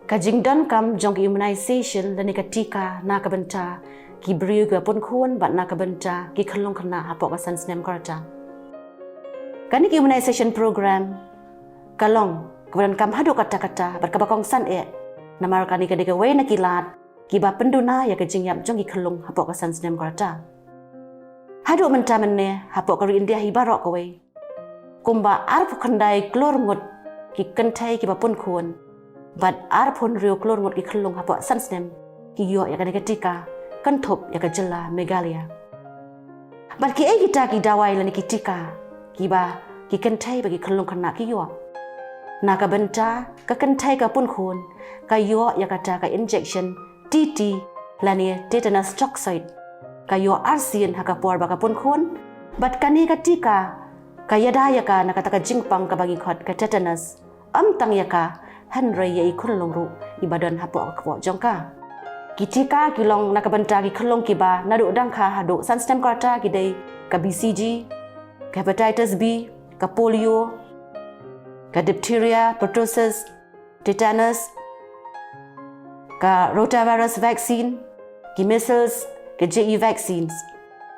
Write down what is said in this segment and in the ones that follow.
Ka Jingdonkam jong immunization dan ka Tika na ka benta ki beriu ka pun kun bat na ka benta ki Khyllung kena hapok ka sans nem karta. Kani immunization program kalong kemudian kam hadu kata-kata bat ka bakong san namar kani ka deka wei na kilat ki ba penduna ya ka jingyap jong ki Khyllung hapok ka sans nem karta. Hadu menta menne hapok ka ri India hi barok ka wei. Kumba ar pukandai klor ngut ki kentai ki ba pun kun. Bat ar pun rio klor ngut ki Khyllung hapok sans nem ki yo ya ka Tika kan thop ya ka jela Megalia. Bat ki kita ki dawai lani ki Tika ki ba ki kentai bagi Khyllung kena ki yo. Na ka benta ka kentai ka pun kun ka yo ya kata ka injection TT lani tetanus toxoid ka yo arsin ha ka por ba ka pun kun bat kani ka Tika ka yada ya ka na kata ka jingpang ka bagi khot ka tetanus tang ya ka hanrei ya Khyllung ru ibadan hapok ka po jongka ki Tika ki long na ka benta ki Khyllung ki ba na du dang kha hadu san stem karta ki dei ka BCG ka hepatitis B ka polio ka diphtheria pertussis tetanus ka rotavirus vaccine ki measles ke JE vaccines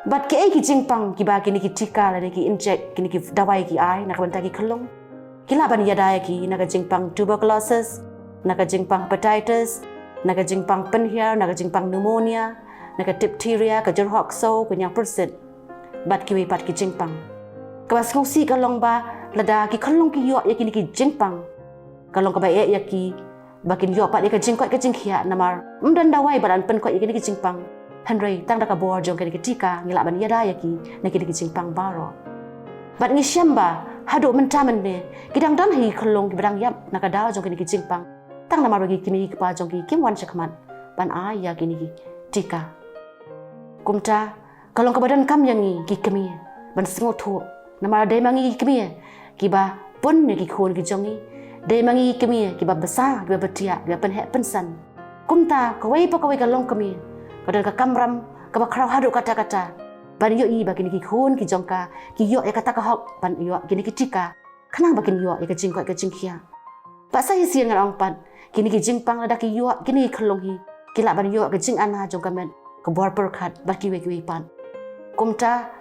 bat ke ki jingpang ki ba kini ki Tika la ki inject kini ki dawai ki ai na ka benta ki Khyllung kila ban yada ki na ka jingpang tuberculosis na ka jingpang hepatitis na ka jingpang penhiar na ka jingpang pneumonia na ka diphtheria ka jerhokso ka nyang persit bat ki pat ki jingpang ka bas ngosi ka long ba lada ki Khyllung ki yo ya kini ki jingpang kalong ka ba ya ki bakin yo pat ya ka jingkot ka jingkhia namar mdan dawai badan pen ko ya kini ki jingpang hanrei tang da ka bor jong kini ki Tika ngila ban yada ya ki na kini ki jingpang baro bat ngi syamba hadu mentamen ne kidang dan hi Khyllung ki badang yap na ka daw jong kini ki jingpang tang namar bagi kimi ki pa jong ki kim wan chakmat ban a ya kini ki Tika kumta kalong ka badan kam yangi ki kimi ban sngo thu namar dai mangi ki kimi ki ba pon ne ki khon ki jongi dai mangi ki kimi ki ba besar ki ba betia ki ba pen he pensan kumta ka wei pa ka wei ka Longkmie kadang ka kamram ka ba khrau hadu kata-kata ban yo i ba kini ki khon ki jongka ki yo ya kata ka hok ban yo kini ki Tika khanang ba kini yo ya ka jingkot ka jingkhia pa sa hisien ngarong pan kini ki jingpang ada ki yo kini ki Khyllung hi kila ban yo ka jing ana jongka men ka bor perkhat ba ki we pan kumta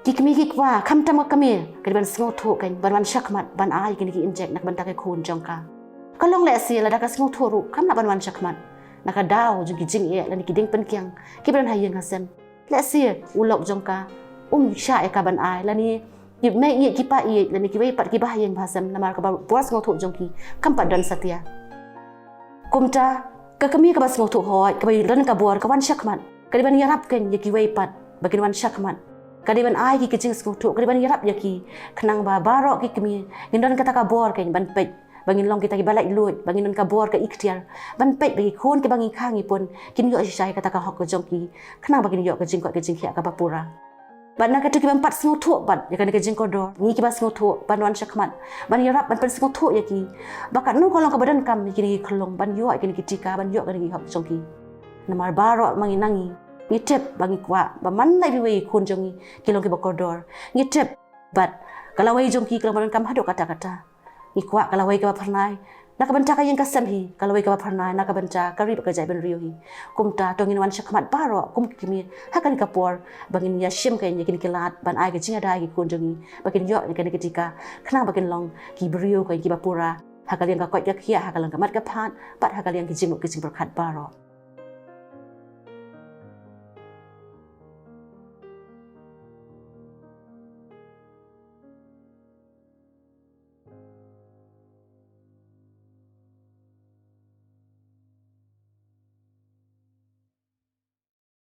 ki kimi ki kwa khamtam ka kami ka ban sngo thu kan ban shakmat ban ai kini ki inject nak ban ta ka khon jongka Khyllung le si la da ka sngo thu ru kham na ban shakmat nak ka daw jong ki jing la ni ki ding pen kyang ki ban hayeng hasem le si ulok jongka sha ka ban ai la ni ki me ye ki pa ye la ni ki wei pat ki ba hayeng bhasam namar ka ba bor sngo thu jong ki kam pat dan satya kumta ka kami ka ba sngo thu hoi ka bai ran ka bor ka wan shakmat ka ban yarap ken ye ki wei pat bakin wan shakmat kadiban ai ki kicing skutu kadiban yarap yaki khnang ba barok ki kmi ngindon kata ka bor ken ban pej bangin long kita ki balai lut bangin non ka bor ka ikhtiar ban pej bagi khon ki bangi khangi pun kin yo shai kata ka hok ko jongki khnang bagin yo ka jingko ka jingkhia ka bapura ban na ka tu ki ban pat skutu bat ya kan ka jingko dor ngi ki ba skutu ban wan shakmat ban yarap ban pen skutu yaki bakat nu kolong ka badan kam ki Khyllung ban yo ki Tika ban yo ka ni hok jongki namar barok manginangi ngitep bangi kwa ba man lai biwe khon jongi kilong ki bakodor ngitep bat kalawai jongki kelaman kam hado kata-kata ngi kwa kalawai ka pharnai nak banta ka yang kasam hi kalawai ka pharnai nak banta kari ba jai ben riu hi kumta tongin wan shakmat baro kum kimi hakan ka por bangin ya shim ka ngi kilat ban ai ka jinga dai ki khon jongi bakin yo ni ki Tika khna bakin long ki brio ka ki bapura hakal yang ka koi ka khia hakal ka mat ka phat pat hakal yang ki jimuk ki jing perkhat baro